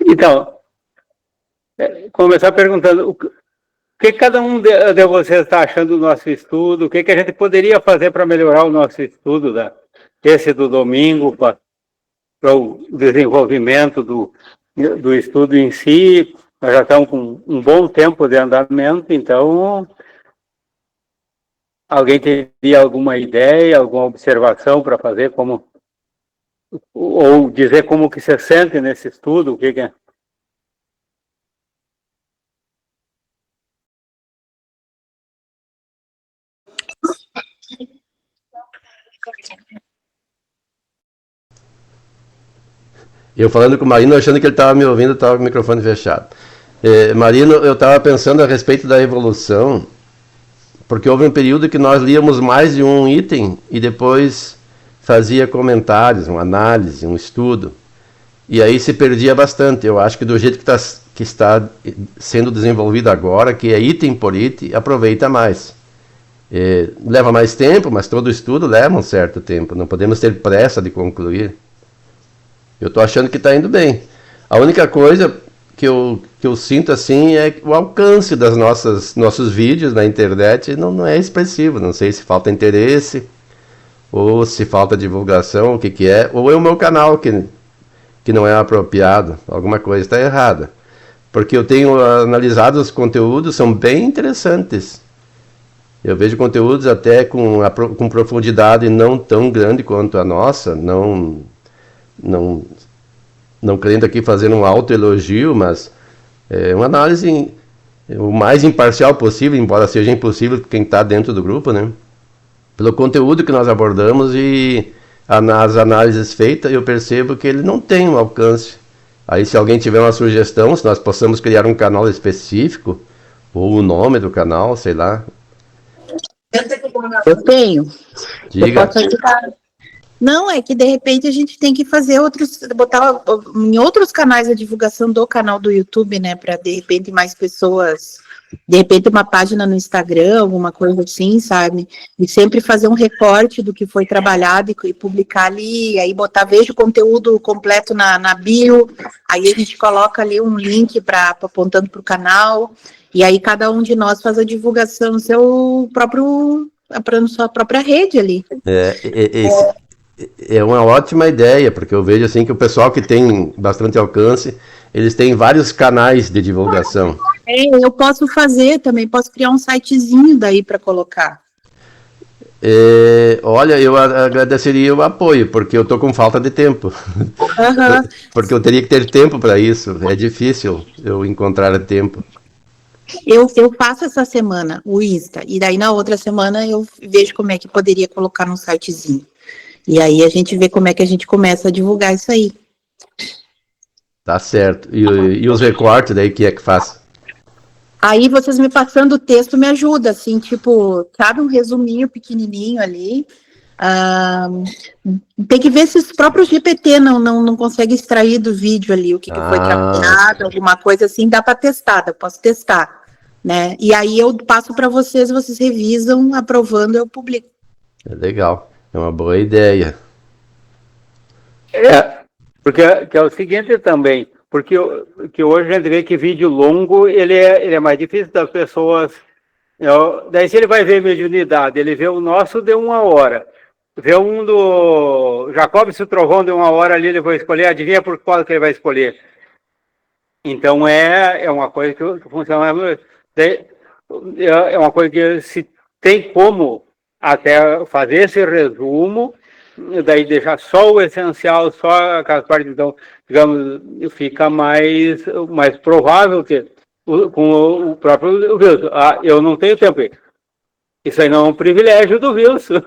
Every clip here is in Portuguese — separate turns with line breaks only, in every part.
Então, começar perguntando o que cada um de vocês está achando do nosso estudo, o que a gente poderia fazer para melhorar o nosso estudo, esse do domingo, para o desenvolvimento do estudo em si. Nós já estamos com um bom tempo de andamento, então, alguém teria alguma ideia, alguma observação para fazer, ou dizer como que se sente nesse estudo, o que é?
Eu falando com o Marino, achando que ele estava me ouvindo, estava com o microfone fechado. Marino, eu estava pensando a respeito da evolução, porque houve um período que nós líamos mais de um item e depois fazia comentários, uma análise, um estudo, e aí se perdia bastante. Eu acho que do jeito que está sendo desenvolvido agora, que é item por item, aproveita mais. Leva mais tempo, mas todo estudo leva um certo tempo, não podemos ter pressa de concluir. Eu estou achando que está indo bem. A única coisa que eu sinto assim é que o alcance das nossos vídeos na internet não é expressivo. Não sei se falta interesse, ou se falta divulgação, o que é, ou é o meu canal que não é apropriado. Alguma coisa está errada. Porque eu tenho analisado os conteúdos, são bem interessantes. Eu vejo conteúdos até com profundidade não tão grande quanto a nossa, não querendo aqui fazer um autoelogio, mas uma análise o mais imparcial possível, embora seja impossível quem está dentro do grupo, né? Pelo conteúdo que nós abordamos e nas análises feitas, eu percebo que ele não tem um alcance. Aí, se alguém tiver uma sugestão, se nós possamos criar um canal específico, ou o nome do canal, sei lá.
Eu tenho.
Diga.
Eu posso ajudar. Não, é que de repente a gente tem que fazer botar em outros canais a divulgação do canal do YouTube, né, para de repente mais pessoas, de repente uma página no Instagram, alguma coisa assim, sabe, e sempre fazer um recorte do que foi trabalhado e publicar ali, aí veja o conteúdo completo na bio, aí a gente coloca ali um link apontando para o canal, e aí cada um de nós faz a divulgação no seu próprio, na sua própria rede ali.
É uma ótima ideia, porque eu vejo assim que o pessoal que tem bastante alcance, eles têm vários canais de divulgação.
Eu posso fazer também, posso criar um sitezinho daí para colocar.
Olha, eu agradeceria o apoio, porque eu estou com falta de tempo.
Uhum.
Porque eu teria que ter tempo para isso, é difícil eu encontrar tempo.
Eu faço essa semana o Insta, e daí na outra semana eu vejo como é que poderia colocar num sitezinho. E aí a gente vê como é que a gente começa a divulgar isso aí.
Tá certo. E os recortes daí, que é que faz?
Aí vocês me passando o texto me ajuda, assim, tipo, sabe, um resuminho pequenininho ali. Tem que ver se os próprios GPT não conseguem extrair do vídeo ali o que foi trabalhado, alguma coisa assim, dá para testar, eu posso testar, né? E aí eu passo para vocês revisam, aprovando, eu publico.
É legal. É uma boa ideia.
Porque é o seguinte também, porque que hoje a gente vê que vídeo longo, ele é mais difícil das pessoas. Daí se ele vai ver mediunidade, ele vê o nosso de 1 hora, vê um do Jacobs e o Trovão de 1 hora ali, ele vai escolher, adivinha por qual que ele vai escolher. Então é uma coisa que funciona. É uma coisa que se tem como até fazer esse resumo, daí deixar só o essencial, só aquelas partes, então, digamos, fica mais provável que com o próprio Wilson. Eu não tenho tempo. Isso aí não é um privilégio do Wilson.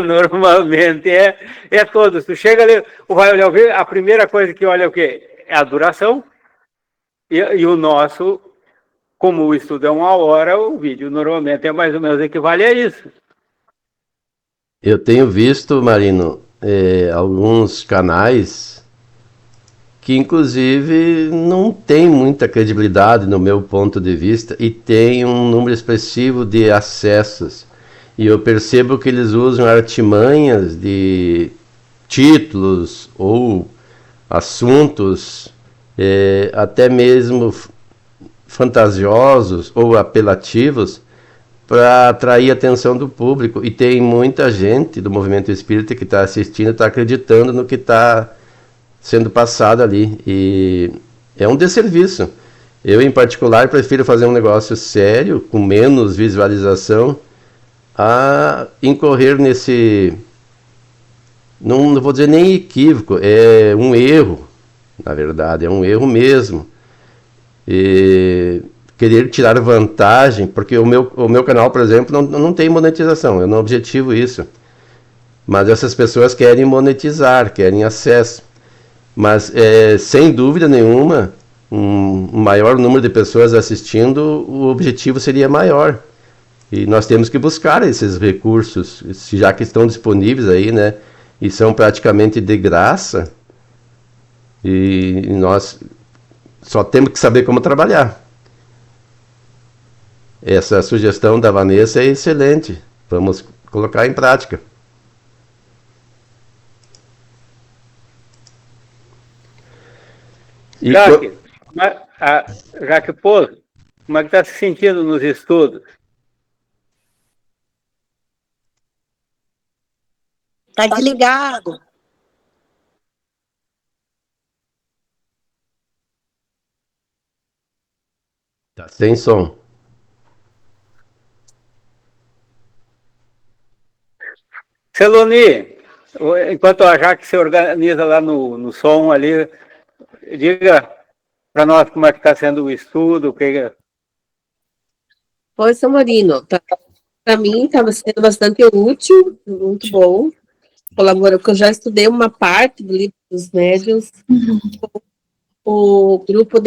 Normalmente é todos. Tu chega ali, vai olhar o vídeo, a primeira coisa que olha é o quê? É a duração. E o nosso, como o estudo é 1 hora, o vídeo normalmente é mais ou menos equivale a isso.
Eu tenho visto, Marino, alguns canais que inclusive não tem muita credibilidade no meu ponto de vista e tem um número expressivo de acessos. E eu percebo que eles usam artimanhas de títulos ou assuntos até mesmo fantasiosos ou apelativos para atrair a atenção do público. E tem muita gente do movimento espírita que está assistindo, está acreditando no que está sendo passado ali. E é um desserviço. Eu, em particular, prefiro fazer um negócio sério, com menos visualização, a incorrer nesse... Não vou dizer nem equívoco, é um erro, na verdade, é um erro mesmo. E querer tirar vantagem, porque o meu canal, por exemplo, não tem monetização, eu não objetivo isso. Mas essas pessoas querem monetizar, querem acesso. Mas, sem dúvida nenhuma, um maior número de pessoas assistindo, o objetivo seria maior. E nós temos que buscar esses recursos, já que estão disponíveis aí, né? E são praticamente de graça. E nós só temos que saber como trabalhar. Essa sugestão da Vanessa é excelente. Vamos colocar em prática.
Jaque Pouso, como é que está se sentindo nos estudos?
Tá desligado.
Tá sem som.
Celoni, enquanto a Jaque se organiza lá no som ali, diga para nós como é que está sendo o estudo, o que...
Oi, Marino. Para mim estava sendo bastante útil, muito bom. Colaborou, porque eu já estudei uma parte do livro dos médiuns, o grupo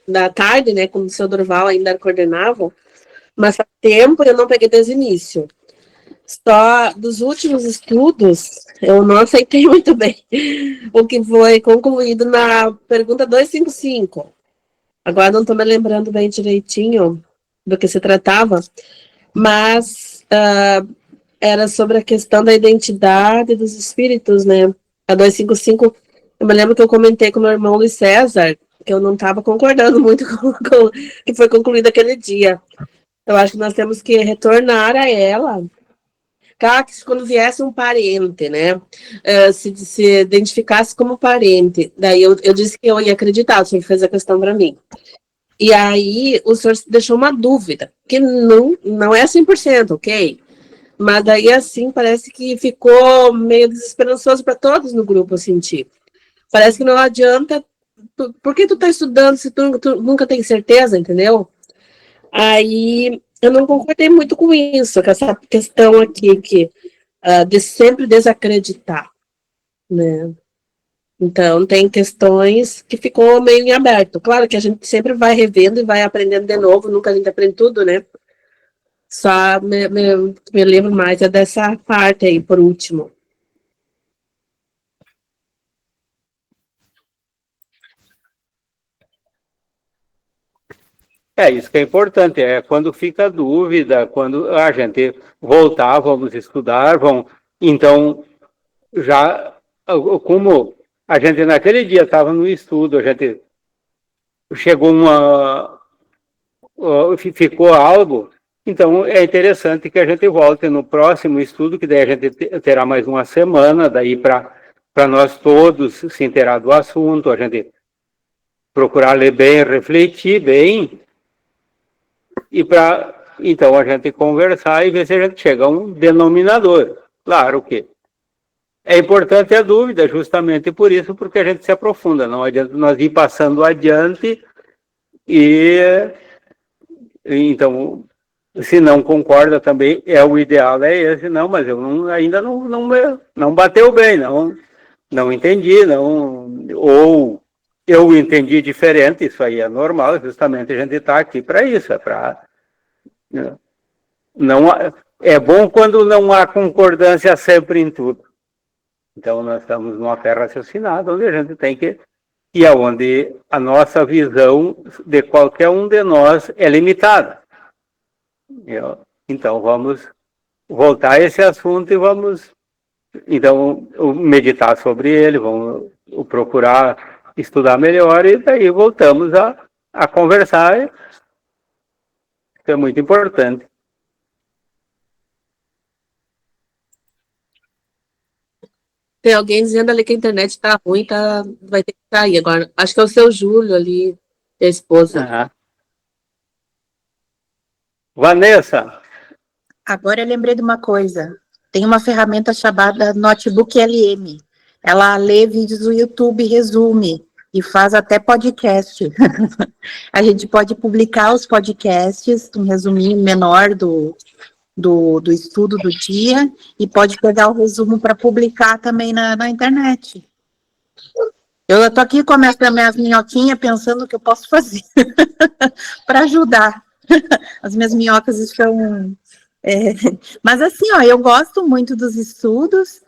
da tarde, né, quando o seu Durval ainda coordenava, mas há tempo eu não peguei desde o início. Só dos últimos estudos, eu não aceitei muito bem o que foi concluído na pergunta 255. Agora não estou me lembrando bem direitinho do que se tratava, mas era sobre a questão da identidade dos espíritos, né? A 255, eu me lembro que eu comentei com meu irmão Luiz César, que eu não estava concordando muito com o que foi concluído aquele dia. Eu acho que nós temos que retornar a ela. Claro que quando viesse um parente, né, se identificasse como parente, daí eu disse que eu ia acreditar, o senhor fez a questão para mim. E aí o senhor deixou uma dúvida, que não é 100%, ok? Mas daí, assim, parece que ficou meio desesperançoso para todos no grupo, eu senti. Parece que não adianta, por que tu tá estudando se tu nunca tem certeza, entendeu? Aí eu não concordei muito com isso, com essa questão aqui, de sempre desacreditar, né? Então, tem questões que ficou meio em aberto. Claro que a gente sempre vai revendo e vai aprendendo de novo, nunca a gente aprende tudo, né? Só me lembro mais dessa parte aí, por último.
Isso que é importante, quando fica dúvida, quando a gente voltar, vamos estudar, então, já, como a gente naquele dia estava no estudo, a gente chegou ficou algo, então é interessante que a gente volte no próximo estudo, que daí a gente terá mais uma semana, daí para nós todos se inteirar do assunto, a gente procurar ler bem, refletir bem, e então a gente conversar e ver se a gente chega a um denominador. Claro que é importante a dúvida, justamente por isso, porque a gente se aprofunda, não adianta nós ir passando adiante então, se não concorda também, o ideal é esse, não, mas eu ainda não bateu bem, não entendi, ou eu entendi diferente, isso aí é normal, justamente a gente está aqui para isso, é bom quando não há concordância sempre em tudo. Então, nós estamos numa fé raciocinada, onde a gente tem que e aonde a nossa visão de qualquer um de nós é limitada. Então, vamos voltar a esse assunto e vamos Então, meditar sobre ele, vamos procurar estudar melhor e daí voltamos a conversar. Isso é muito importante.
Tem alguém dizendo ali que a internet tá ruim, vai ter que sair agora. Acho que é o seu Júlio ali, a esposa.
Uhum. Vanessa.
Agora eu lembrei de uma coisa. Tem uma ferramenta chamada Notebook LM. Ela lê vídeos do YouTube, resume e faz até podcast. A gente pode publicar os podcasts, um resuminho menor do estudo do dia, e pode pegar o resumo para publicar também na internet. Eu estou aqui com as minhas minhoquinhas pensando o que eu posso fazer para ajudar. As minhas minhocas estão... Mas assim, ó, eu gosto muito dos estudos,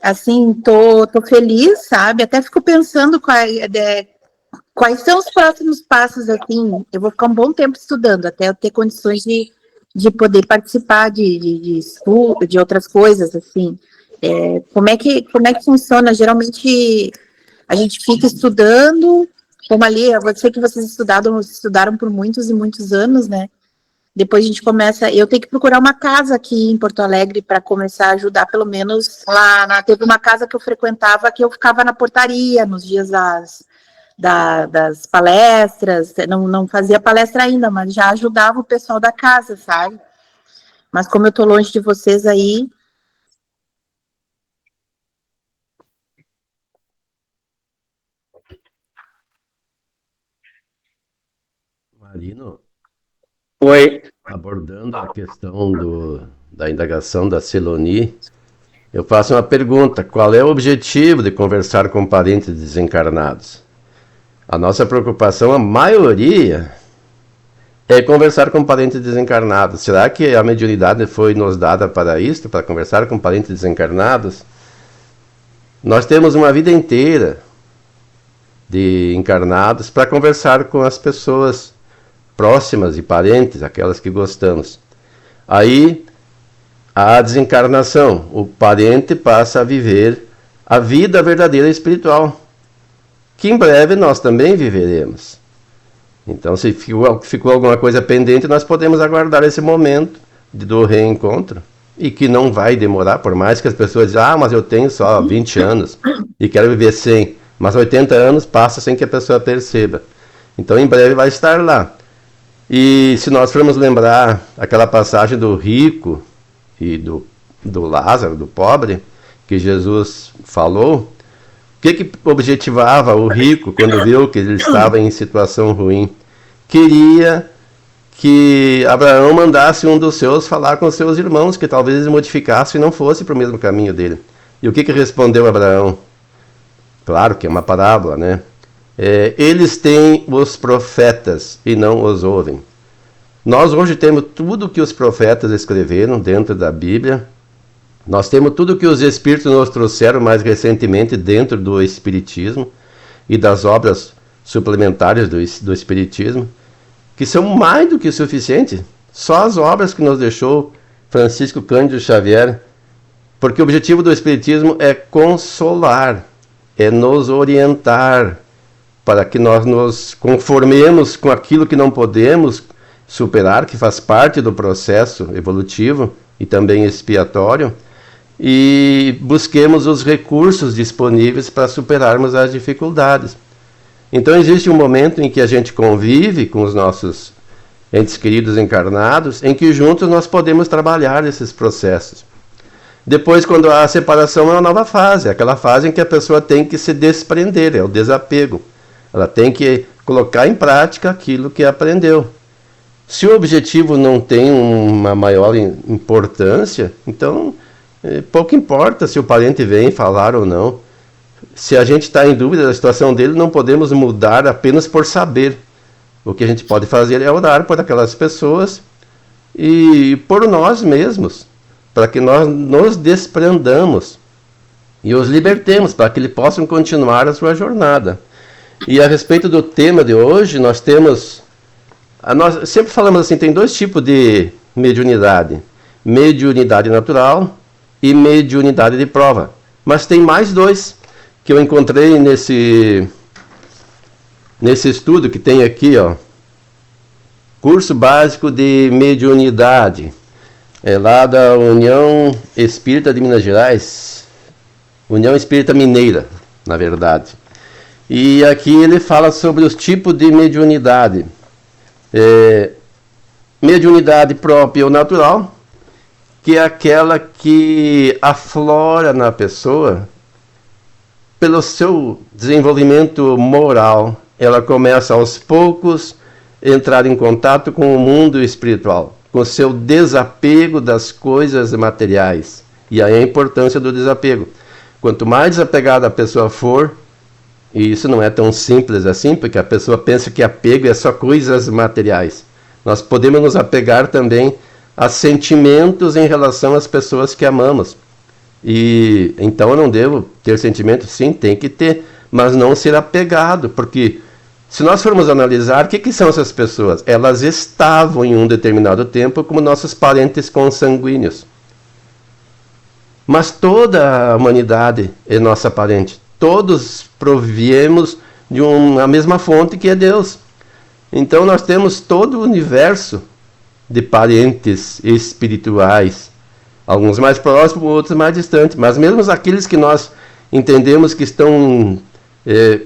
assim, tô feliz, sabe? Até fico pensando quais são os próximos passos, assim. Eu vou ficar um bom tempo estudando, até eu ter condições de poder participar de estudo, de outras coisas, assim. Como é que funciona? Geralmente a gente fica estudando, como ali, eu sei que vocês estudaram por muitos e muitos anos, né? Depois a gente começa, eu tenho que procurar uma casa aqui em Porto Alegre para começar a ajudar, pelo menos teve uma casa que eu frequentava, que eu ficava na portaria nos dias das palestras, não fazia palestra ainda, mas já ajudava o pessoal da casa, sabe? Mas como eu tô longe de vocês aí...
Marino,
Oi.
abordando a questão da indagação da Celoni, eu faço uma pergunta: qual é o objetivo de conversar com parentes desencarnados? A nossa preocupação, a maioria, é conversar com parentes desencarnados. Será que a mediunidade foi nos dada para isto, para conversar com parentes desencarnados? Nós temos uma vida inteira de encarnados para conversar com as pessoas próximas e parentes, aquelas que gostamos. Aí, a desencarnação, o parente passa a viver a vida verdadeira espiritual, que em breve nós também viveremos. Então, se ficou alguma coisa pendente, nós podemos aguardar esse momento do reencontro, e que não vai demorar, por mais que as pessoas digam, mas eu tenho só 20 anos e quero viver 100, mas 80 anos passa sem que a pessoa perceba. Então, em breve vai estar lá. E se nós formos lembrar aquela passagem do rico e do Lázaro, do pobre, que Jesus falou, o que objetivava o rico quando viu que ele estava em situação ruim? Queria que Abraão mandasse um dos seus falar com os seus irmãos, que talvez eles modificassem e não fosse para o mesmo caminho dele. E o que respondeu Abraão? Claro que é uma parábola, né? Eles têm os profetas e não os ouvem. Nós hoje temos tudo que os profetas escreveram dentro da Bíblia. Nós temos tudo que os Espíritos nos trouxeram mais recentemente dentro do Espiritismo e das obras suplementares do Espiritismo, que são mais do que suficientes. Só as obras que nos deixou Francisco Cândido Xavier, porque o objetivo do Espiritismo é consolar, é nos orientar, para que nós nos conformemos com aquilo que não podemos superar, que faz parte do processo evolutivo e também expiatório, e busquemos os recursos disponíveis para superarmos as dificuldades. Então existe um momento em que a gente convive com os nossos entes queridos encarnados, em que juntos nós podemos trabalhar esses processos. Depois, quando há a separação, é uma nova fase, aquela fase em que a pessoa tem que se desprender, é o desapego. Ela tem que colocar em prática aquilo que aprendeu. Se o objetivo não tem uma maior importância, então pouco importa se o parente vem falar ou não. Se a gente está em dúvida da situação dele, não podemos mudar apenas por saber. O que a gente pode fazer é orar por aquelas pessoas e por nós mesmos, para que nós nos desprendamos e os libertemos, para que eles possam continuar a sua jornada. E a respeito do tema de hoje, nós temos... Nós sempre falamos assim, tem dois tipos de mediunidade. Mediunidade natural e mediunidade de prova. Mas tem mais 2 que eu encontrei nesse estudo que tem aqui, ó. Curso básico de mediunidade. É lá da União Espírita de Minas Gerais. União Espírita Mineira, na verdade. E aqui ele fala sobre os tipos de mediunidade. Mediunidade própria ou natural, que é aquela que aflora na pessoa pelo seu desenvolvimento moral. Ela começa aos poucos a entrar em contato com o mundo espiritual, com o seu desapego das coisas materiais. E aí a importância do desapego. Quanto mais desapegada a pessoa for, e isso não é tão simples assim, porque a pessoa pensa que apego é só coisas materiais. Nós podemos nos apegar também a sentimentos em relação às pessoas que amamos. E então eu não devo ter sentimento? Sim, tem que ter, mas não ser apegado, porque se nós formos analisar, o que são essas pessoas? Elas estavam em um determinado tempo como nossos parentes consanguíneos. Mas toda a humanidade é nossa parente. Todos proviemos de uma mesma fonte que é Deus. Então nós temos todo o universo de parentes espirituais. Alguns mais próximos, outros mais distantes. Mas mesmo aqueles que nós entendemos que estão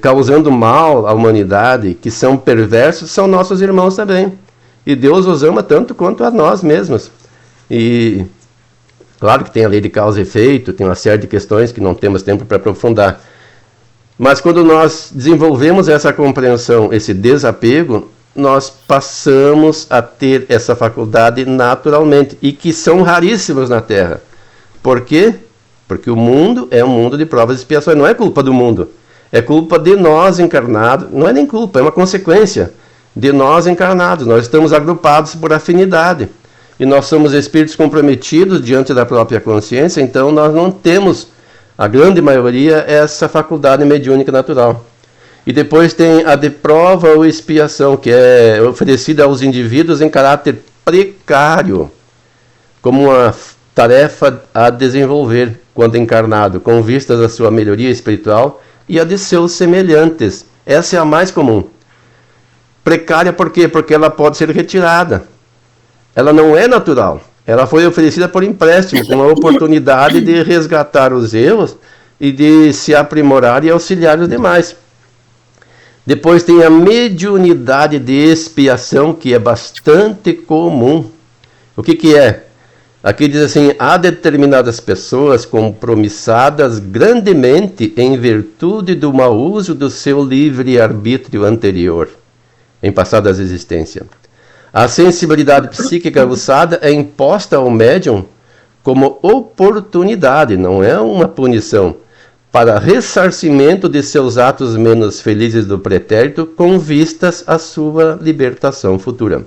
causando mal à humanidade, que são perversos, são nossos irmãos também. E Deus os ama tanto quanto a nós mesmos. E claro que tem a lei de causa e efeito, tem uma série de questões que não temos tempo para aprofundar. Mas quando nós desenvolvemos essa compreensão, esse desapego, nós passamos a ter essa faculdade naturalmente, e que são raríssimos na Terra. Por quê? Porque o mundo é um mundo de provas e expiações. Não é culpa do mundo, é culpa de nós encarnados. Não é nem culpa, é uma consequência de nós encarnados. Nós estamos agrupados por afinidade. E nós somos espíritos comprometidos diante da própria consciência, então nós não temos, a grande maioria, essa faculdade mediúnica natural. E depois tem a de prova ou expiação, que é oferecida aos indivíduos em caráter precário, como uma tarefa a desenvolver quando encarnado, com vistas à sua melhoria espiritual e a de seus semelhantes. Essa é a mais comum. Precária por quê? Porque ela pode ser retirada. Ela não é natural. Ela foi oferecida por empréstimo, com a oportunidade de resgatar os erros e de se aprimorar e auxiliar os demais. Depois tem a mediunidade de expiação, que é bastante comum. O que é? Aqui diz assim: há determinadas pessoas compromissadas grandemente em virtude do mau uso do seu livre-arbítrio anterior, em passadas existências. A sensibilidade psíquica aguçada é imposta ao médium como oportunidade, não é uma punição, para ressarcimento de seus atos menos felizes do pretérito, com vistas à sua libertação futura.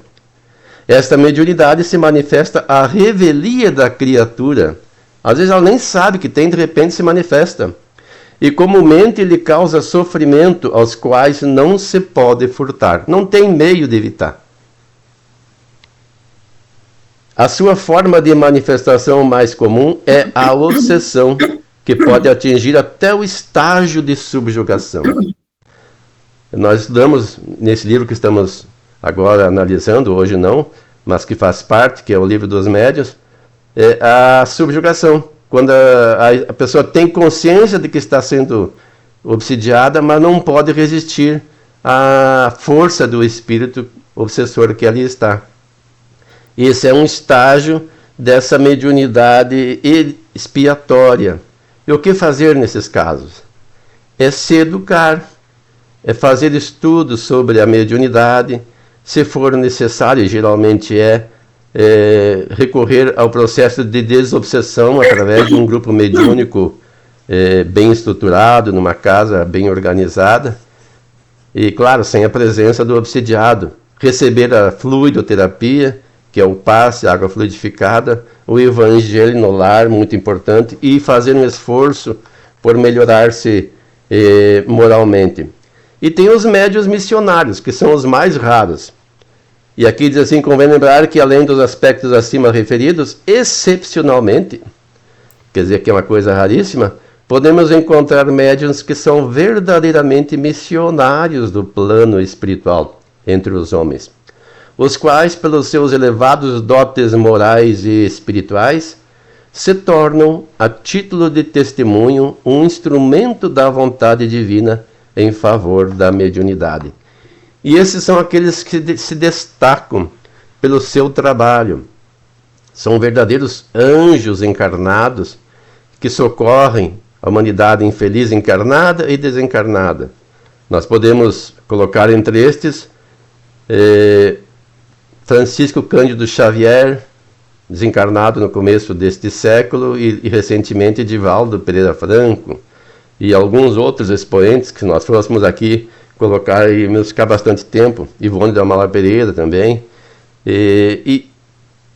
Esta mediunidade se manifesta à revelia da criatura. Às vezes ela nem sabe que tem, de repente se manifesta. E comumente lhe causa sofrimento aos quais não se pode furtar. Não tem meio de evitar. A sua forma de manifestação mais comum é a obsessão, que pode atingir até o estágio de subjugação. Nós estudamos nesse livro que estamos agora analisando, hoje não, mas que faz parte, que é o livro dos médiuns, a subjugação. Quando a pessoa tem consciência de que está sendo obsidiada, mas não pode resistir à força do espírito obsessor que ali está. Esse é um estágio dessa mediunidade expiatória. E o que fazer nesses casos? É se educar, é fazer estudos sobre a mediunidade, se for necessário, geralmente recorrer ao processo de desobsessão através de um grupo mediúnico bem estruturado, numa casa bem organizada, e claro, sem a presença do obsidiado. Receber a fluidoterapia, que é o passe, a água fluidificada, o evangelho no lar, muito importante, e fazer um esforço por melhorar-se moralmente. E tem os médiuns missionários, que são os mais raros. E aqui diz assim: convém lembrar que, além dos aspectos acima referidos, excepcionalmente, quer dizer que é uma coisa raríssima, podemos encontrar médiuns que são verdadeiramente missionários do plano espiritual entre os homens, os quais, pelos seus elevados dotes morais e espirituais, se tornam, a título de testemunho, um instrumento da vontade divina em favor da mediunidade. E esses são aqueles que se destacam pelo seu trabalho. São verdadeiros anjos encarnados que socorrem a humanidade infeliz encarnada e desencarnada. Nós podemos colocar entre estes Francisco Cândido Xavier, desencarnado no começo deste século, e recentemente Divaldo Pereira Franco, e alguns outros expoentes que nós fôssemos aqui colocar e ficar bastante tempo, Ivone da Mala Pereira também. E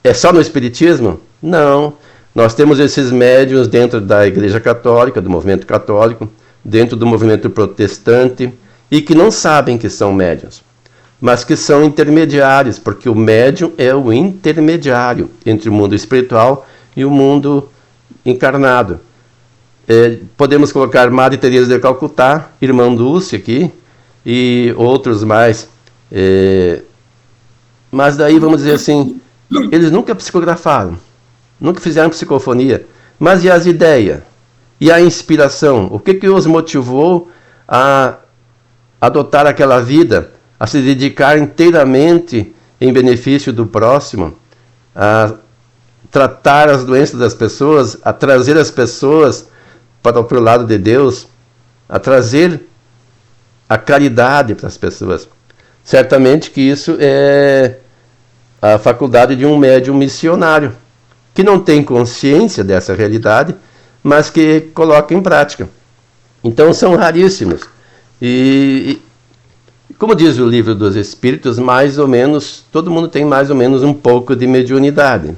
é só no Espiritismo? Não. Nós temos esses médiuns dentro da Igreja Católica, do movimento católico, dentro do movimento protestante, e que não sabem que são médiuns, mas que são intermediários, porque o médium é o intermediário entre o mundo espiritual e o mundo encarnado. Podemos colocar Madre Teresa de Calcutá, Irmã Dulce aqui, e outros mais. Mas daí, vamos dizer assim, eles nunca psicografaram, nunca fizeram psicofonia, mas e as ideias? E a inspiração? O que os motivou a adotar aquela vida, a se dedicar inteiramente em benefício do próximo, a tratar as doenças das pessoas, a trazer as pessoas para o lado de Deus, a trazer a caridade para as pessoas? Certamente que isso é a faculdade de um médium missionário, que não tem consciência dessa realidade, mas que coloca em prática. Então são raríssimos. E como diz o Livro dos Espíritos, mais ou menos, todo mundo tem mais ou menos um pouco de mediunidade,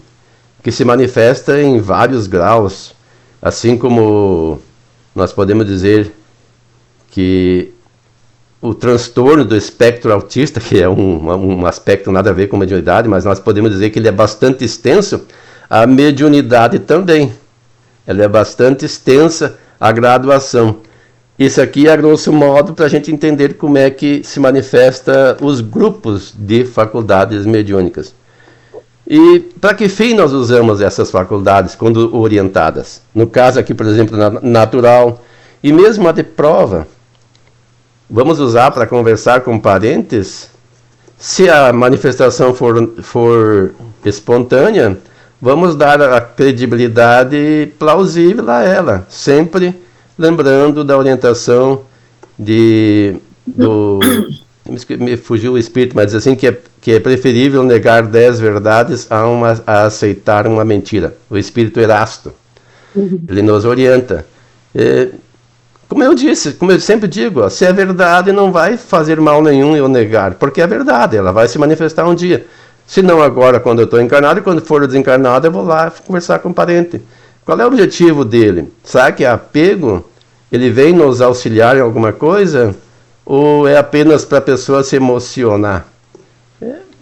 que se manifesta em vários graus, assim como nós podemos dizer que o transtorno do espectro autista, que é um aspecto nada a ver com mediunidade, mas nós podemos dizer que ele é bastante extenso, a mediunidade também. Ela é bastante extensa, a graduação. Isso aqui é, a grosso modo, para a gente entender como é que se manifesta os grupos de faculdades mediúnicas. E para que fim nós usamos essas faculdades quando orientadas? No caso aqui, por exemplo, natural, e mesmo a de prova, vamos usar para conversar com parentes? Se a manifestação for espontânea, vamos dar a credibilidade plausível a ela, sempre lembrando da orientação me fugiu o espírito, mas assim que é preferível negar 10 verdades a aceitar uma mentira. O espírito Erasto, ele nos orienta. Como eu disse, como eu sempre digo, se é verdade, não vai fazer mal nenhum eu negar, porque é verdade, ela vai se manifestar um dia. Se não agora, quando eu estou encarnado, e quando for desencarnado, eu vou lá conversar com o parente. Qual é o objetivo dele? Será que é apego? Ele vem nos auxiliar em alguma coisa? Ou é apenas para a pessoa se emocionar?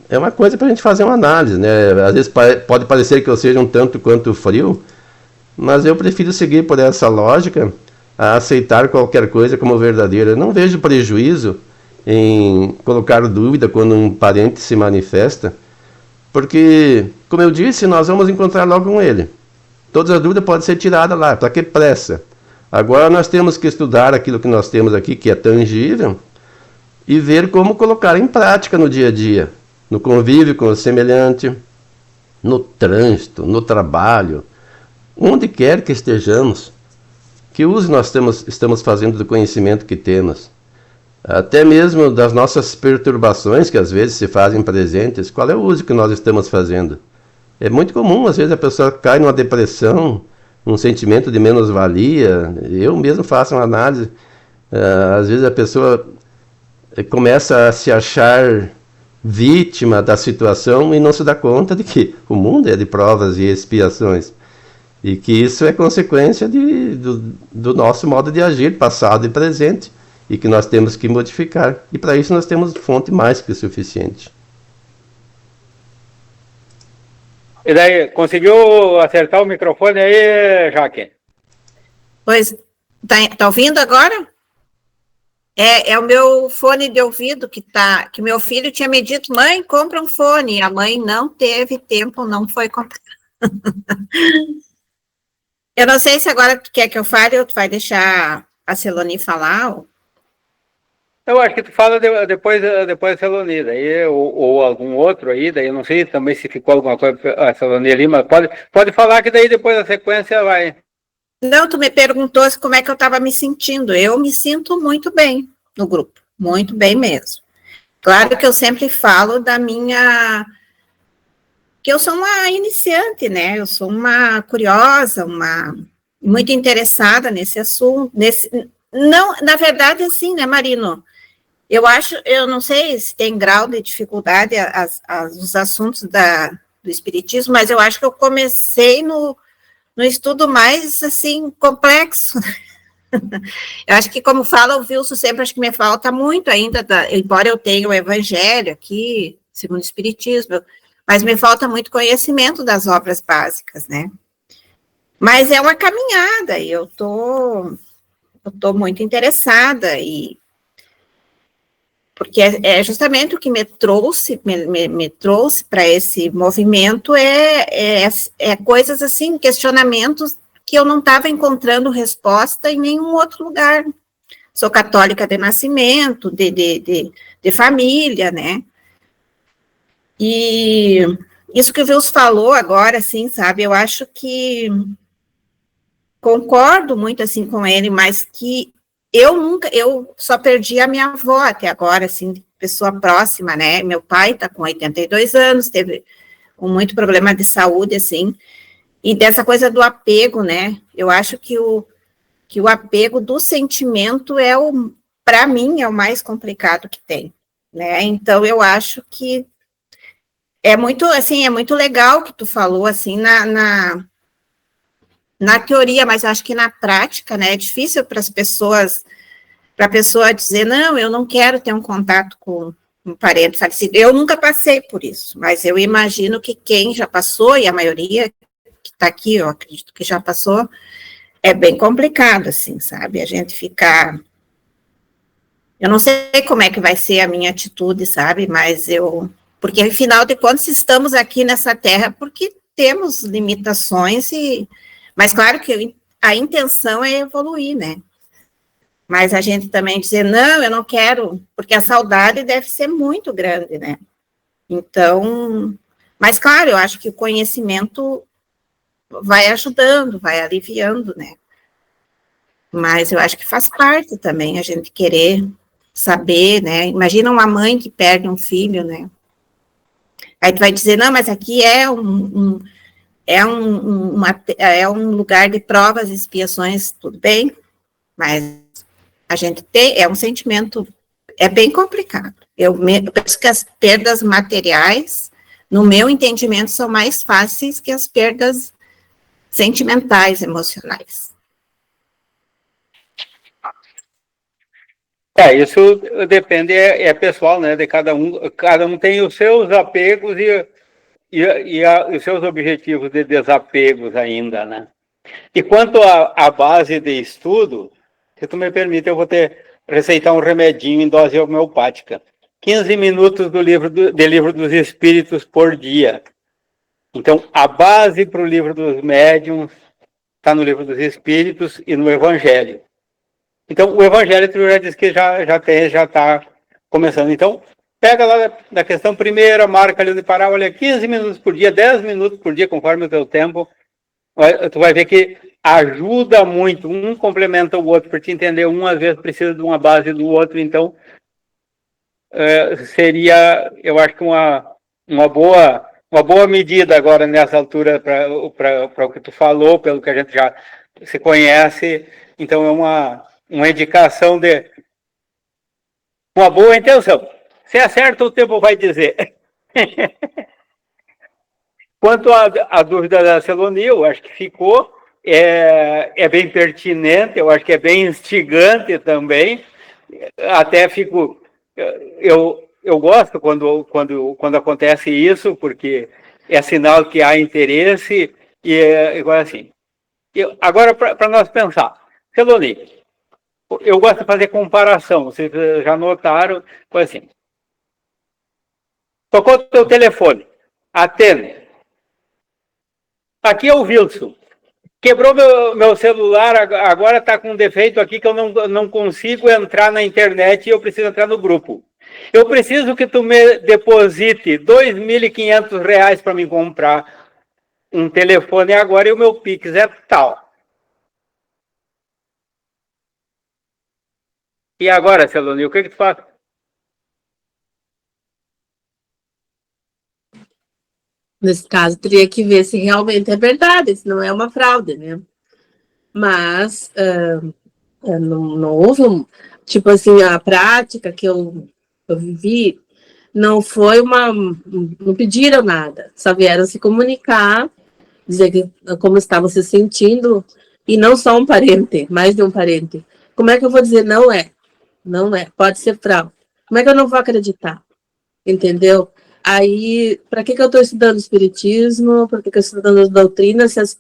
É uma coisa para a gente fazer uma análise, né? Às vezes pode parecer que eu seja um tanto quanto frio, mas eu prefiro seguir por essa lógica, a aceitar qualquer coisa como verdadeira. Eu não vejo prejuízo em colocar dúvida quando um parente se manifesta, porque, como eu disse, nós vamos encontrar logo com ele. Todas as dúvidas podem ser tiradas lá, para que pressa? Agora nós temos que estudar aquilo que nós temos aqui, que é tangível, e ver como colocar em prática no dia a dia, no convívio com o semelhante, no trânsito, no trabalho, onde quer que estejamos. Que uso nós estamos fazendo do conhecimento que temos? Até mesmo das nossas perturbações que às vezes se fazem presentes, qual é o uso que nós estamos fazendo? É muito comum, às vezes a pessoa cai numa depressão, um sentimento de menos-valia. Eu mesmo faço uma análise. Às vezes a pessoa começa a se achar vítima da situação e não se dá conta de que o mundo é de provas e expiações. E que isso é consequência do nosso modo de agir, passado e presente, e que nós temos que modificar. E para isso nós temos fonte mais que suficiente.
E daí, conseguiu acertar o microfone aí, Jaque?
Pois, tá ouvindo agora? É o meu fone de ouvido que meu filho tinha me dito, mãe, compra um fone. A mãe não teve tempo, não foi comprar. Eu não sei se agora tu quer que eu fale ou tu vai deixar a Celoni falar.
Eu acho que tu fala depois da Celoni, daí, ou algum outro aí, daí eu não sei também se ficou alguma coisa a Celoni ali, mas pode falar que daí depois a sequência vai.
Não, tu me perguntou como é que eu estava me sentindo. Eu me sinto muito bem no grupo, muito bem mesmo. Claro que eu sempre falo da minha... que eu sou uma iniciante, né? Eu sou uma curiosa, muito interessada nesse assunto. Não, na verdade, assim, né, Marino? Eu não sei se tem grau de dificuldade os assuntos do espiritismo, mas eu acho que eu comecei no estudo mais, assim, complexo. Eu acho que, como fala o Wilson sempre, acho que me falta muito ainda, embora eu tenha o evangelho aqui, segundo o espiritismo, mas me falta muito conhecimento das obras básicas, né? Mas é uma caminhada, e eu tô muito interessada, porque é justamente o que me trouxe para esse movimento é coisas assim, questionamentos que eu não estava encontrando resposta em nenhum outro lugar. Sou católica de nascimento, de família, né? E isso que o Wilson falou agora, assim, sabe, eu acho que concordo muito, assim, com ele, mas que eu só perdi a minha avó até agora, assim, pessoa próxima, né, meu pai tá com 82 anos, teve muito problema de saúde, assim, e dessa coisa do apego, né, eu acho que o apego do sentimento para mim, é o mais complicado que tem, né, então eu acho que é muito, assim, é muito legal que tu falou, assim, na teoria, mas acho que na prática, né, é difícil para a pessoa dizer, não, eu não quero ter um contato com um parente falecido. Eu nunca passei por isso, mas eu imagino que quem já passou, e a maioria que está aqui, eu acredito que já passou, é bem complicado, assim, sabe, a gente ficar... Eu não sei como é que vai ser a minha atitude, sabe, mas porque, afinal de contas, estamos aqui nessa terra porque temos limitações, mas claro que a intenção é evoluir, né? Mas a gente também dizer, não, eu não quero, porque a saudade deve ser muito grande, né? Então, mas claro, eu acho que o conhecimento vai ajudando, vai aliviando, né? Mas eu acho que faz parte também a gente querer saber, né? Imagina uma mãe que perde um filho, né? Aí tu vai dizer, não, mas aqui é um lugar de provas e expiações, tudo bem, mas a gente é um sentimento, é bem complicado. Eu penso que as perdas materiais, no meu entendimento, são mais fáceis que as perdas sentimentais, emocionais.
Isso depende, é pessoal, né, de cada um tem os seus apegos e os seus objetivos de desapegos ainda, né. E quanto à base de estudo, se tu me permite, eu vou receitar um remedinho em dose homeopática. 15 minutos de Livro dos Espíritos por dia. Então, a base para o Livro dos Médiuns está no Livro dos Espíritos e no Evangelho. Então, o Evangelho, tu já disse que já está começando. Então, pega lá na questão primeira, marca ali onde parar, olha, 15 minutos por dia, 10 minutos por dia, conforme o teu tempo, tu vai ver que ajuda muito, um complementa o outro, para te entender, um às vezes precisa de uma base do outro, então seria, eu acho que uma boa medida agora nessa altura para o que tu falou, pelo que a gente já se conhece, então é uma indicação de uma boa intenção. Se acerta, o tempo vai dizer. Quanto à dúvida da Celoni, eu acho que ficou, é bem pertinente, eu acho que é bem instigante também, até fico, eu gosto quando acontece isso, porque é sinal que há interesse e é igual assim. Agora, para nós pensar, Celoni, eu gosto de fazer comparação, vocês já notaram, foi assim. Tocou o teu telefone, atende. Aqui é o Wilson. Quebrou meu celular, agora está com um defeito aqui que eu não consigo entrar na internet e eu preciso entrar no grupo. Eu preciso que tu me deposite R$ 2.500 para me comprar um telefone agora e o meu Pix é tal. E agora, Celoni, o que tu faz?
Nesse caso, teria que ver se realmente é verdade, se não é uma fraude, né? Mas não houve, tipo assim, a prática que eu vivi, não foi não pediram nada, só vieram se comunicar, dizer como estavam se sentindo, e não só um parente, mais de um parente. Como é que eu vou dizer não é? Não é, pode ser fraude. Como é que eu não vou acreditar? Entendeu? Aí, para que eu estou estudando espiritismo? Por que eu estou estudando doutrina? Se os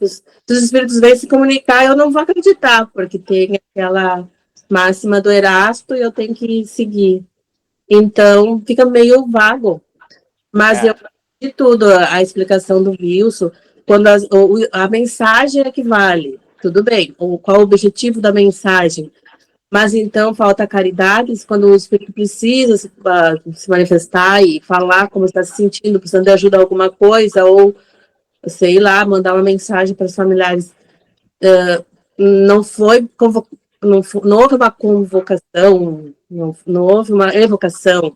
espíritos vêm se comunicar, eu não vou acreditar, porque tem aquela máxima do Erasto e eu tenho que seguir. Então, fica meio vago. Mas eu de tudo, a explicação do Wilson, quando a mensagem é que vale, tudo bem. Qual o objetivo da mensagem? Mas então falta caridade quando o espírito precisa se manifestar e falar como está se sentindo, precisando de ajuda a alguma coisa, ou sei lá, mandar uma mensagem para os familiares. Não houve uma convocação, não houve uma evocação.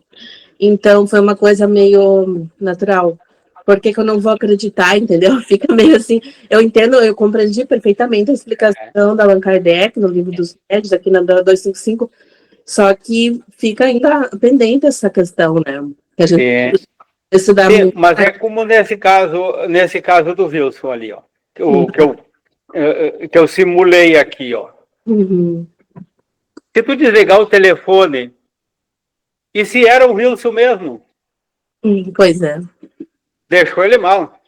Então foi uma coisa meio natural. Por que eu não vou acreditar, entendeu? Fica meio assim. Eu entendo, eu compreendi perfeitamente a explicação da Allan Kardec no livro dos médios, aqui na 255, só que fica ainda pendente essa questão, né? Que a gente estudar
Sim,
muito.
mas é como nesse caso do Wilson ali, ó, que eu simulei aqui, ó.
Uhum.
Se tu desligar o telefone, e se era o Wilson mesmo?
Pois é.
Deixou ele mal.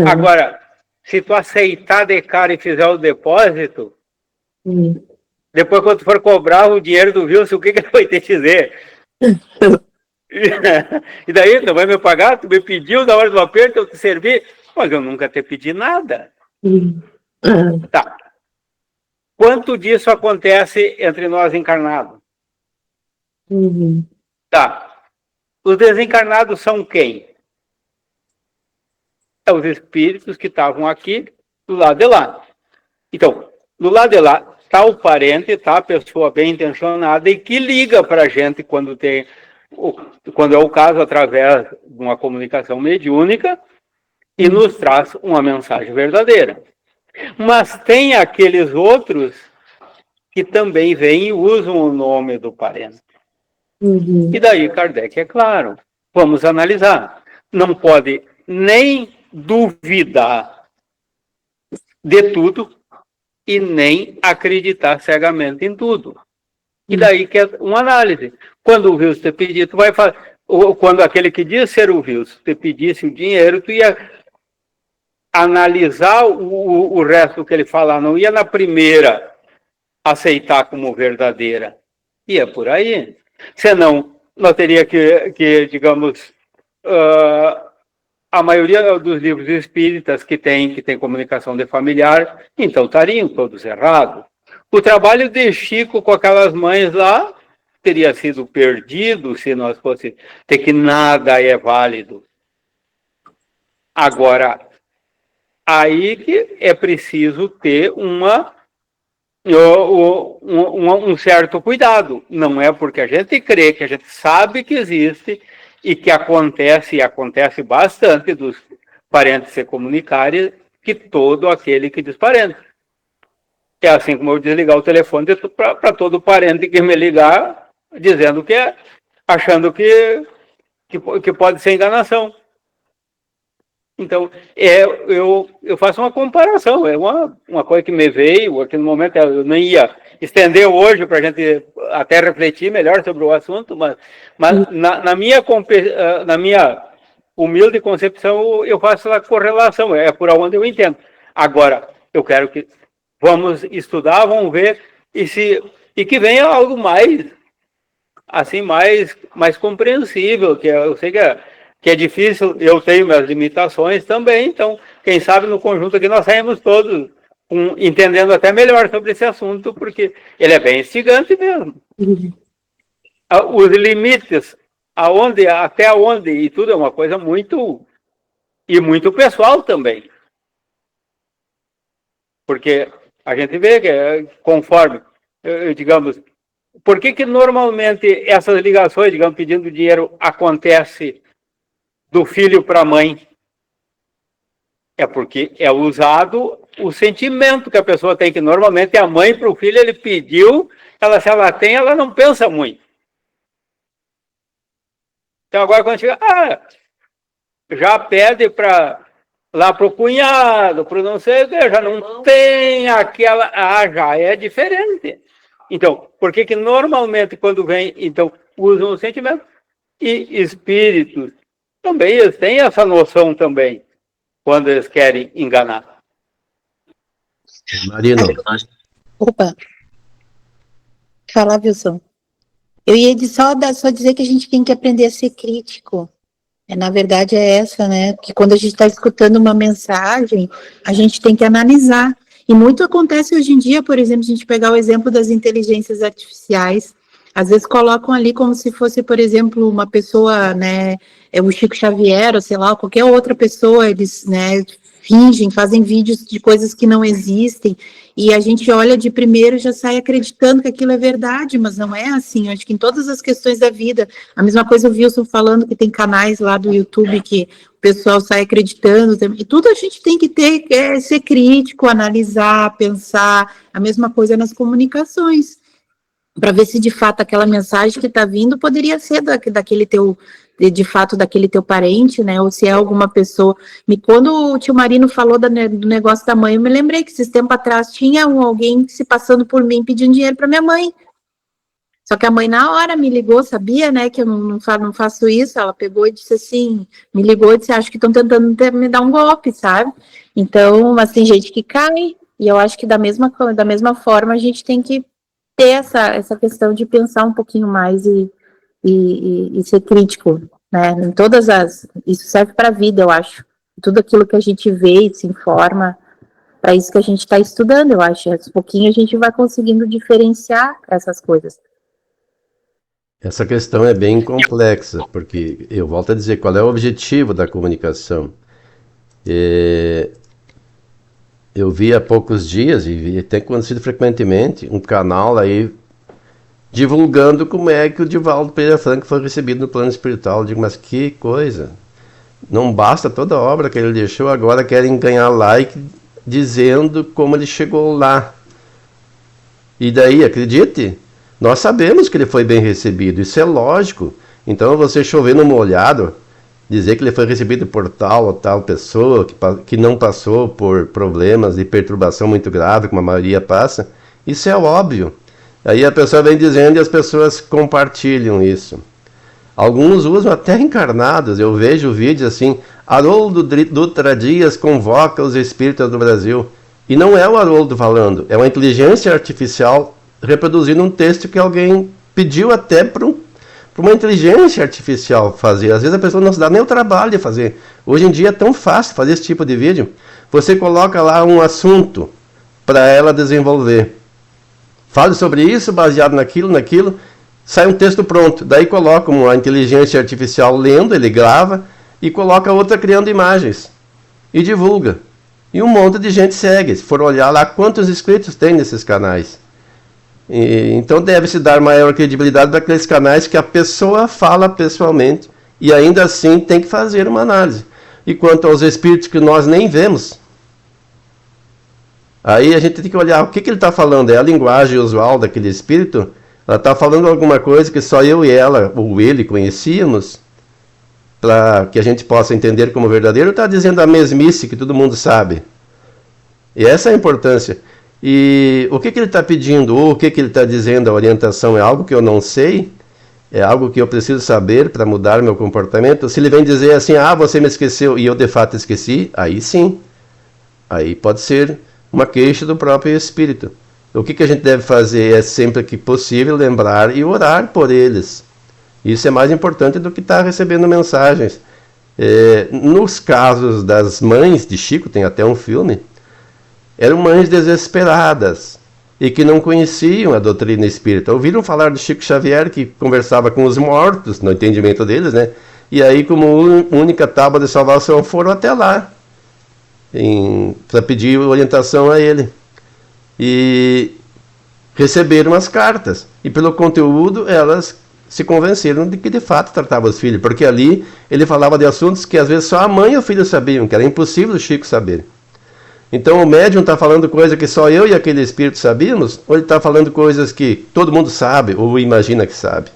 Agora, se tu aceitar de cara e fizer o depósito, depois quando tu for cobrar o dinheiro do Wilson, o que ele vai ter que dizer? E daí, tu vai me pagar? Tu me pediu na hora do aperto, eu te servi? Mas eu nunca te pedi nada. Tá. Quanto disso acontece entre nós encarnados? Tá. Os desencarnados são quem? É os espíritos que estavam aqui do lado de lá. Então, do lado de lá está o parente, está a pessoa bem intencionada e que liga para a gente quando é o caso, através de uma comunicação mediúnica e nos traz uma mensagem verdadeira. Mas tem aqueles outros que também vêm e usam o nome do parente. E daí Kardec, é claro, vamos analisar. Não pode nem duvidar de tudo e nem acreditar cegamente em tudo. E daí que é uma análise. Quando o Wilson te pedir, tu vai fazer. Ou quando aquele que diz ser o Wilson te pedisse o dinheiro, tu ia analisar o resto que ele falar, não ia na primeira aceitar como verdadeira. Ia por aí. Senão, nós teria que digamos, a maioria dos livros espíritas que tem comunicação de familiar, então estariam todos errados. O trabalho de Chico com aquelas mães lá teria sido perdido se nós fosse ter que nada é válido. Agora, aí que é preciso ter um certo cuidado. Não é porque a gente crê, que a gente sabe que existe e que acontece, e acontece bastante dos parentes se comunicarem, que todo aquele que diz parente. É assim como eu desligar o telefone para todo parente que me ligar, dizendo que é, achando que pode ser enganação. Então, eu faço uma comparação, é uma coisa que me veio aqui no momento, eu nem ia estender hoje para a gente até refletir melhor sobre o assunto, mas na minha humilde concepção, eu faço a correlação, é por onde eu entendo. Agora, eu quero que vamos estudar, vamos ver, e que venha algo mais, assim, mais compreensível, que eu sei que é difícil, eu tenho minhas limitações também, então, quem sabe no conjunto aqui nós saímos todos entendendo até melhor sobre esse assunto, porque ele é bem instigante mesmo. Os limites, até onde, e tudo é uma coisa muito pessoal também. Porque a gente vê que, conforme, digamos, por que normalmente essas ligações, digamos, pedindo dinheiro, acontece do filho para a mãe? É porque é usado o sentimento que a pessoa tem, que normalmente a mãe para o filho, ele pediu, se ela tem, ela não pensa muito. Então agora quando chega, já pede lá para o cunhado, para não sei o que, já não tem aquela, já é diferente. Então, por que normalmente quando vem, então, usam o sentimento? E espíritos também, eles têm essa noção também, quando eles querem enganar.
Marino.
Opa. Fala, Wilson. Eu ia só dizer que a gente tem que aprender a ser crítico. Na verdade é essa, né? Que quando a gente está escutando uma mensagem, a gente tem que analisar. E muito acontece hoje em dia, por exemplo, a gente pegar o exemplo das inteligências artificiais, às vezes colocam ali como se fosse, por exemplo, uma pessoa, né, o Chico Xavier, ou sei lá, qualquer outra pessoa, eles, né, fingem, fazem vídeos de coisas que não existem, e a gente olha de primeiro e já sai acreditando que aquilo é verdade, mas não é assim. Eu acho que em todas as questões da vida, a mesma coisa o Wilson falando que tem canais lá do YouTube que o pessoal sai acreditando, e tudo a gente tem que ser crítico, analisar, pensar, a mesma coisa nas comunicações, para ver se de fato aquela mensagem que está vindo poderia ser daquele teu, de fato daquele teu parente, né, ou se é alguma pessoa. Quando o tio Marino falou do negócio da mãe, eu me lembrei que esses tempos atrás tinha alguém se passando por mim pedindo dinheiro para minha mãe. Só que a mãe na hora me ligou, sabia, né, que eu não faço isso. Ela pegou e disse assim, me ligou e disse, acho que estão tentando me dar um golpe, sabe? Então, mas tem gente que cai, e eu acho que da mesma forma a gente tem que ter essa questão de pensar um pouquinho mais e ser crítico, né? Em isso serve para a vida, eu acho. Tudo aquilo que a gente vê e se informa, para isso que a gente está estudando, eu acho. Aos pouquinho a gente vai conseguindo diferenciar essas coisas.
Essa questão é bem complexa, porque eu volto a dizer, qual é o objetivo da comunicação? Eu vi há poucos dias, e tem acontecido frequentemente, um canal aí divulgando como é que o Divaldo Pereira Franco foi recebido no plano espiritual. Eu digo, mas que coisa! Não basta toda a obra que ele deixou, agora querem ganhar like dizendo como ele chegou lá. E daí, acredite, nós sabemos que ele foi bem recebido, isso é lógico. Então você chover no molhado, dizer que ele foi recebido por tal ou tal pessoa, que não passou por problemas de perturbação muito grave, como a maioria passa, isso é óbvio. Aí a pessoa vem dizendo e as pessoas compartilham isso. Alguns usam até encarnados. Eu vejo vídeos assim, Haroldo Dutra Dias convoca os espíritas do Brasil. E não é o Haroldo falando, é uma inteligência artificial reproduzindo um texto que alguém pediu até para uma inteligência artificial fazer. Às vezes a pessoa não se dá nem o trabalho de fazer. Hoje em dia é tão fácil fazer esse tipo de vídeo. Você coloca lá um assunto para ela desenvolver. Fale sobre isso, baseado naquilo, sai um texto pronto. Daí coloca uma inteligência artificial lendo, ele grava, e coloca outra criando imagens. E divulga. E um monte de gente segue. Se for olhar lá, quantos inscritos tem nesses canais. Então deve-se dar maior credibilidade para aqueles canais que a pessoa fala pessoalmente, e ainda assim tem que fazer uma análise. E quanto aos espíritos que nós nem vemos, aí a gente tem que olhar o que ele está falando. É a linguagem usual daquele espírito? Ela está falando alguma coisa que só eu e ela, ou ele, conhecíamos, para que a gente possa entender como verdadeiro, ou está dizendo a mesmice que todo mundo sabe? E essa é a importância. E o que ele está pedindo, ou o que ele está dizendo, a orientação é algo que eu não sei, é algo que eu preciso saber para mudar meu comportamento. Se ele vem dizer assim, você me esqueceu e eu de fato esqueci, aí sim. Aí pode ser uma queixa do próprio espírito. O que a gente deve fazer é sempre que possível lembrar e orar por eles. Isso é mais importante do que estar recebendo mensagens. Nos casos das mães de Chico, tem até um filme, eram mães desesperadas e que não conheciam a doutrina espírita. Ouviram falar de Chico Xavier, que conversava com os mortos, no entendimento deles, né? E aí, como única tábua de salvação, foram até lá para pedir orientação a ele. E receberam as cartas. E pelo conteúdo, elas se convenceram de que de fato tratava os filhos. Porque ali ele falava de assuntos que às vezes só a mãe e o filho sabiam, que era impossível o Chico saber. Então o médium está falando coisa que só eu e aquele espírito sabíamos, ou ele está falando coisas que todo mundo sabe, ou imagina que sabe?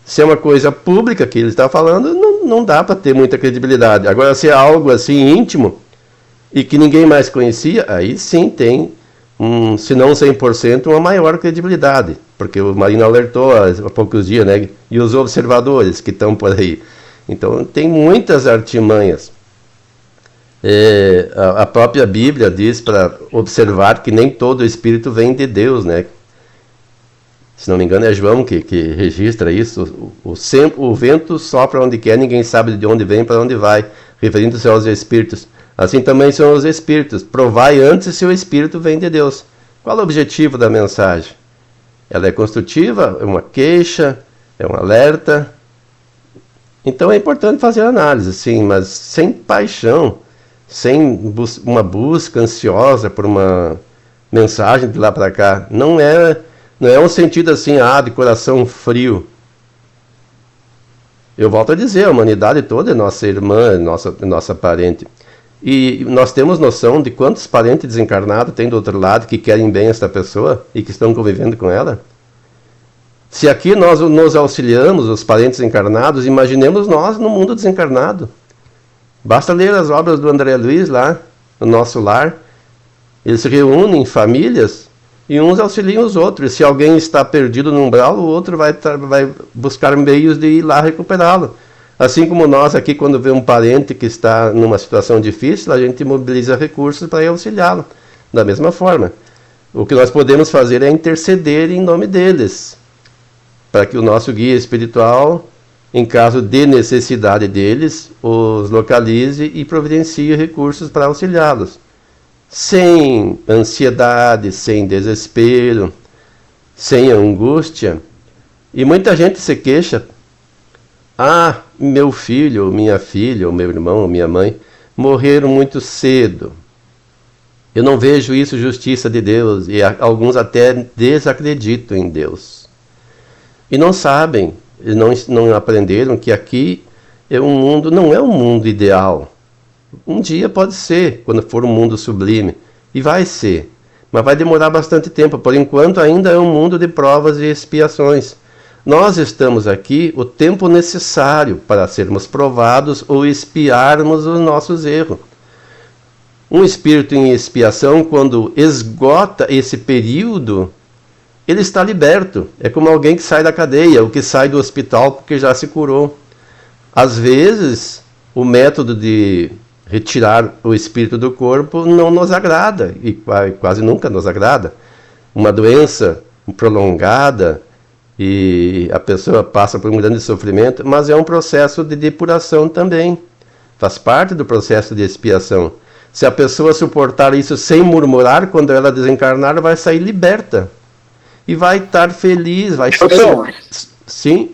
Se é uma coisa pública que ele está falando, não dá para ter muita credibilidade. Agora, se é algo assim íntimo, e que ninguém mais conhecia, aí sim tem, se não 100%, uma maior credibilidade. Porque o Marino alertou há poucos dias, né? E os observadores que estão por aí. Então tem muitas artimanhas. A própria Bíblia diz para observar que nem todo espírito vem de Deus, né? Se não me engano é João que registra isso. O vento sopra onde quer, ninguém sabe de onde vem para onde vai, referindo-se aos espíritos. Assim também são os espíritos. Provai antes se o espírito vem de Deus. Qual é o objetivo da mensagem? Ela é construtiva? É uma queixa? É um alerta? Então é importante fazer análise, sim, mas sem paixão, sem uma busca ansiosa por uma mensagem de lá para cá. Não é um sentido assim, de coração frio. Eu volto a dizer, a humanidade toda é nossa irmã, é nossa parente. E nós temos noção de quantos parentes desencarnados tem do outro lado que querem bem esta pessoa e que estão convivendo com ela? Se aqui nós nos auxiliamos, os parentes encarnados, imaginemos nós no mundo desencarnado. Basta ler as obras do André Luiz lá, no Nosso Lar. Eles se reúnem em famílias e uns auxiliam os outros. Se alguém está perdido no umbral, o outro vai buscar meios de ir lá recuperá-lo. Assim como nós aqui, quando vê um parente que está numa situação difícil, a gente mobiliza recursos para auxiliá-lo. Da mesma forma, o que nós podemos fazer é interceder em nome deles, para que o nosso guia espiritual, em caso de necessidade deles, os localize e providencie recursos para auxiliá-los. Sem ansiedade, sem desespero, sem angústia. E muita gente se queixa. Meu filho, minha filha, ou meu irmão, ou minha mãe, morreram muito cedo. Eu não vejo isso justiça de Deus, e alguns até desacreditam em Deus. E não sabem, não aprenderam que aqui não é um mundo ideal. Um dia pode ser, quando for um mundo sublime, e vai ser, mas vai demorar bastante tempo. Por enquanto ainda é um mundo de provas e expiações. Nós estamos aqui o tempo necessário para sermos provados ou expiarmos os nossos erros. Um espírito em expiação, quando esgota esse período, ele está liberto. É como alguém que sai da cadeia, ou que sai do hospital porque já se curou. Às vezes, o método de retirar o espírito do corpo não nos agrada, e quase nunca nos agrada. Uma doença prolongada, e a pessoa passa por um grande sofrimento, mas é um processo de depuração também. Faz parte do processo de expiação. Se a pessoa suportar isso sem murmurar, quando ela desencarnar, vai sair liberta. E vai estar feliz, vai ser... Sim?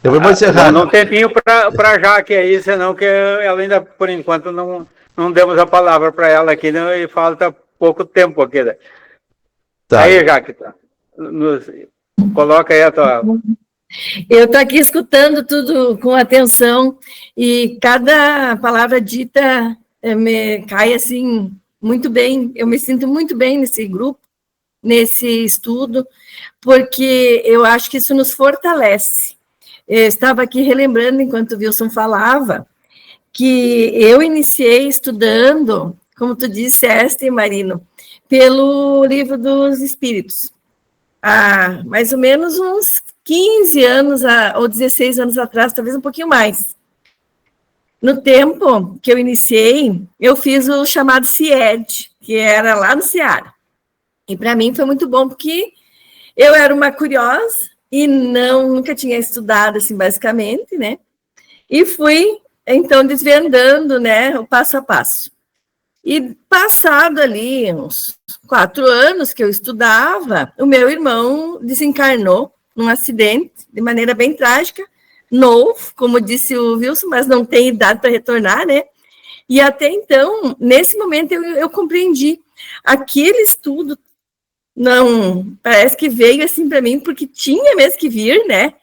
Eu vou encerrar.
Não tempinho para Jaque aí, senão que ela ainda, por enquanto, não demos a palavra para ela aqui, né, e falta pouco tempo aqui. Né? Tá. Aí, Jaque, coloca aí a tua...
Eu estou aqui escutando tudo com atenção e cada palavra dita me cai assim muito bem. Eu me sinto muito bem nesse grupo, nesse estudo, porque eu acho que isso nos fortalece. Eu estava aqui relembrando, enquanto o Wilson falava, que eu iniciei estudando, como tu disseste, Marino, pelo Livro dos Espíritos. Há mais ou menos uns 15 anos ou 16 anos atrás, talvez um pouquinho mais. No tempo que eu iniciei, eu fiz o chamado CIED, que era lá no Ceará. E para mim foi muito bom, porque eu era uma curiosa e nunca tinha estudado, assim, basicamente, né? E fui, então, desvendando, né, o passo a passo. E passado ali uns 4 anos que eu estudava, o meu irmão desencarnou num acidente, de maneira bem trágica, novo, como disse o Wilson, mas não tem idade para retornar, né? E até então, nesse momento, eu compreendi. Aquele estudo, não, parece que veio assim para mim, porque tinha mesmo que vir, né?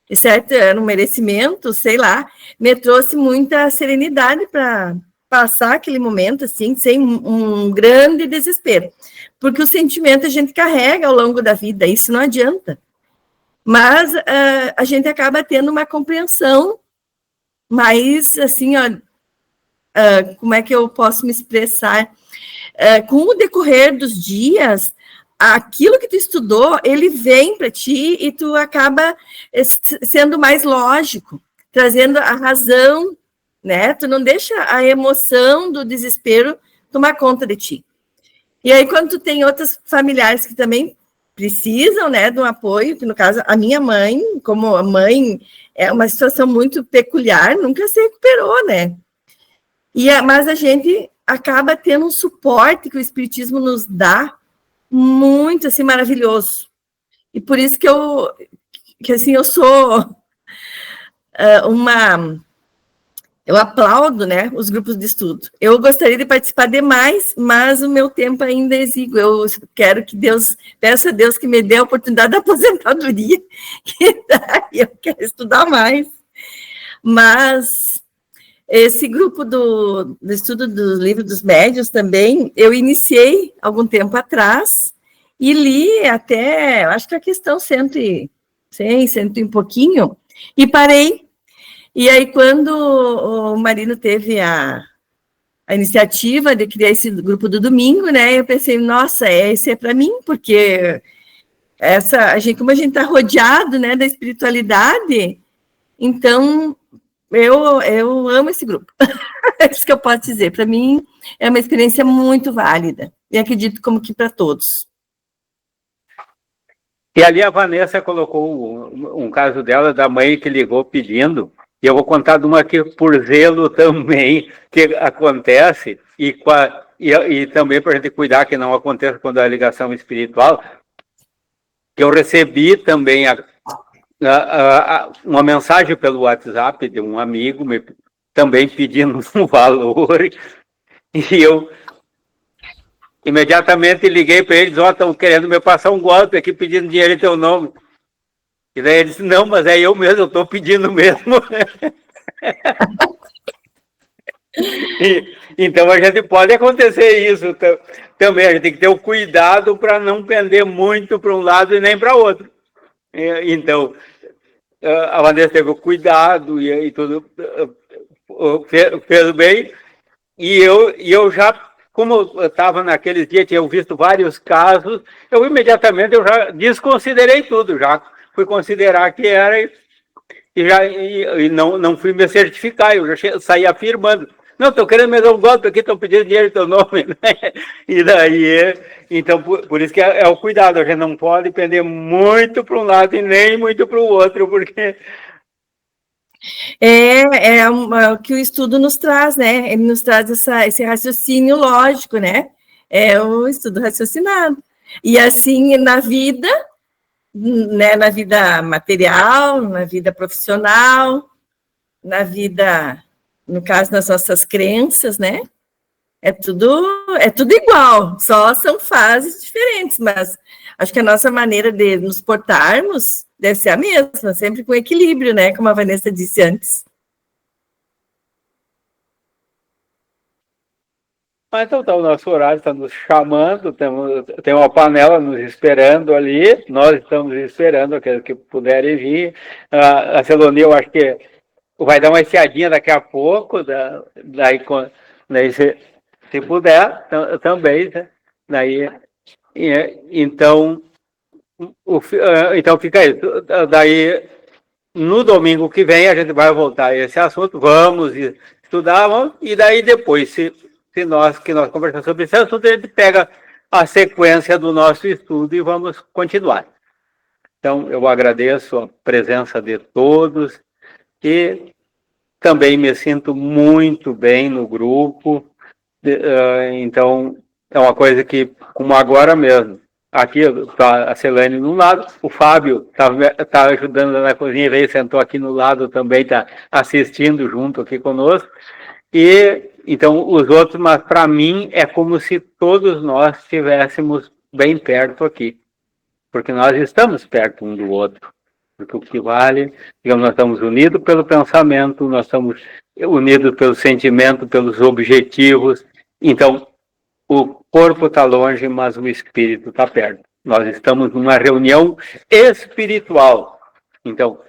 E certo, era um merecimento, sei lá, me trouxe muita serenidade para passar aquele momento, assim, sem um grande desespero. Porque o sentimento a gente carrega ao longo da vida, isso não adianta. Mas a gente acaba tendo uma compreensão mais, assim, ó, como é que eu posso me expressar? Com o decorrer dos dias, aquilo que tu estudou, ele vem para ti e tu acaba sendo mais lógico, trazendo a razão, né? Tu não deixa a emoção do desespero tomar conta de ti. E aí, quando tu tem outros familiares que também precisam, né, de um apoio, que no caso, a minha mãe, como a mãe, é uma situação muito peculiar, nunca se recuperou, né? Mas a gente acaba tendo um suporte que o Espiritismo nos dá muito, assim, maravilhoso. E por isso que assim, eu sou eu aplaudo, né, os grupos de estudo. Eu gostaria de participar demais, mas o meu tempo ainda é exíguo. Eu quero que peço a Deus que me dê a oportunidade da aposentadoria, que daí eu quero estudar mais. Mas esse grupo do estudo do livro dos médiuns também, eu iniciei algum tempo atrás e li até, acho que a questão 100 e pouquinho, e parei. E aí, quando o Marino teve a iniciativa de criar esse grupo do domingo, né, eu pensei, nossa, esse é para mim, porque como a gente está rodeado, né, da espiritualidade, então eu amo esse grupo. É isso que eu posso dizer. Para mim, é uma experiência muito válida. E acredito como que para todos.
E ali a Vanessa colocou um caso dela, da mãe que ligou pedindo, e eu vou contar de uma que, por zelo também, que acontece, e também para a gente cuidar que não aconteça quando a ligação espiritual, que eu recebi também uma mensagem pelo WhatsApp de um amigo também pedindo um valor, e eu imediatamente liguei para eles, estão querendo me passar um golpe aqui pedindo dinheiro em teu nome. E daí ele disse, não, mas é eu mesmo, eu estou pedindo mesmo. Então a gente pode acontecer isso também, a gente tem que ter o cuidado para não pender muito para um lado e nem para outro. Então, a Vanessa teve o cuidado e tudo fez bem, e eu já, como eu estava naqueles dias, tinha visto vários casos, eu imediatamente já desconsiderei tudo, já fui considerar que era e não fui me certificar, eu já saí afirmando. Não, estou querendo me dar um golpe aqui, estão pedindo dinheiro em teu nome. Né? E daí, então, por isso que é o cuidado, a gente não pode pender muito para um lado e nem muito para o outro, porque...
o que o estudo nos traz, né? Ele nos traz esse raciocínio lógico, né? É o estudo raciocinado. E assim, na vida, né, na vida material, na vida profissional, na vida, no caso, nas nossas crenças, né? É tudo igual, só são fases diferentes, mas acho que a nossa maneira de nos portarmos deve ser a mesma, sempre com equilíbrio, né? Como a Vanessa disse antes.
Mas então tá, o nosso horário está nos chamando, tem uma panela nos esperando ali, nós estamos esperando aqueles que puderem vir. A Celonia, eu acho que vai dar uma espiadinha daqui a pouco, daí se puder também, né? Daí, então, Então fica isso. Daí, no domingo que vem, a gente vai voltar a esse assunto, vamos estudar, e daí depois, se nós conversamos sobre esse assunto, a gente pega a sequência do nosso estudo e vamos continuar. Então, eu agradeço a presença de todos e também me sinto muito bem no grupo. Então, é uma coisa que, como agora mesmo, aqui está a Celane no lado, o Fábio está ajudando na cozinha, veio, sentou aqui no lado também, está assistindo junto aqui conosco. E então os outros, mas para mim é como se todos nós estivéssemos bem perto aqui, porque nós estamos perto um do outro. Porque o que vale, digamos, nós estamos unidos pelo pensamento, nós estamos unidos pelo sentimento, pelos objetivos. Então, o corpo está longe, mas o espírito está perto. Nós estamos numa reunião espiritual. Então,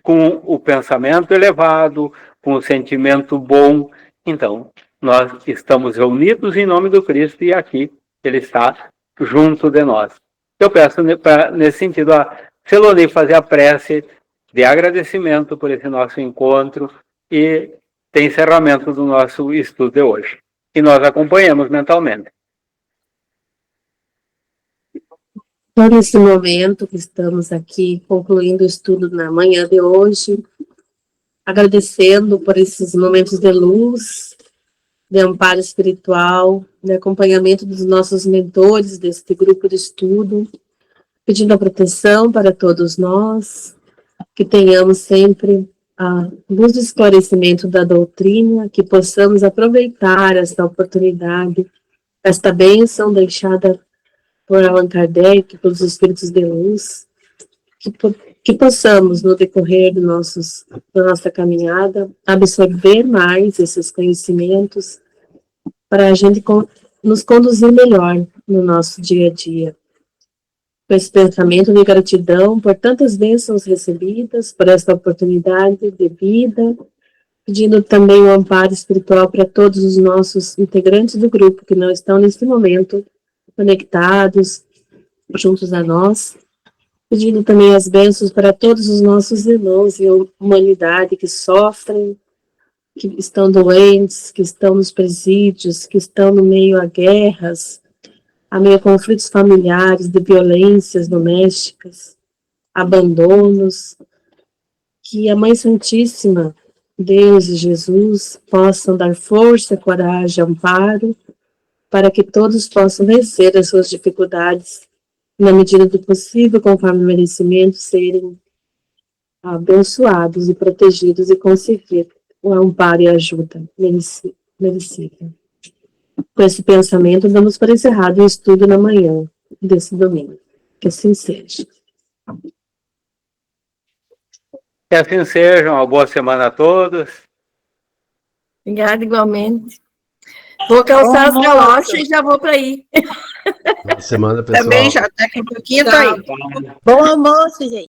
com o pensamento elevado, com o sentimento bom, então, nós estamos reunidos em nome do Cristo e aqui Ele está junto de nós. Eu peço, nesse sentido, a Celone fazer a prece de agradecimento por esse nosso encontro e de encerramento do nosso estudo de hoje. E nós acompanhamos mentalmente.
Por esse momento que estamos aqui, concluindo o estudo na manhã de hoje, agradecendo por esses momentos de luz, de amparo espiritual, de acompanhamento dos nossos mentores deste grupo de estudo, pedindo a proteção para todos nós, que tenhamos sempre a luz do esclarecimento da doutrina, que possamos aproveitar esta oportunidade, esta bênção deixada por Allan Kardec, pelos espíritos de luz, que possamos, no decorrer da nossa caminhada, absorver mais esses conhecimentos para a gente nos conduzir melhor no nosso dia a dia. Com esse pensamento de gratidão por tantas bênçãos recebidas, por esta oportunidade de vida, pedindo também o amparo espiritual para todos os nossos integrantes do grupo que não estão neste momento conectados, juntos a nós, pedindo também as bênçãos para todos os nossos irmãos e a humanidade que sofrem, que estão doentes, que estão nos presídios, que estão no meio a guerras, a meio a conflitos familiares, de violências domésticas, abandonos, que a Mãe Santíssima, Deus e Jesus possam dar força, coragem, amparo, para que todos possam vencer as suas dificuldades, na medida do possível, conforme o merecimento, serem abençoados e protegidos e conseguir o amparo e a ajuda merecida. Com esse pensamento, damos por encerrado o estudo na manhã desse domingo. Que assim seja.
Que assim seja, uma boa semana a todos.
Obrigada, igualmente. Vou calçar as galochas e já vou para aí.
Boa semana, pessoal.
Também já, daqui a pouquinho tá aí. Bom almoço, gente.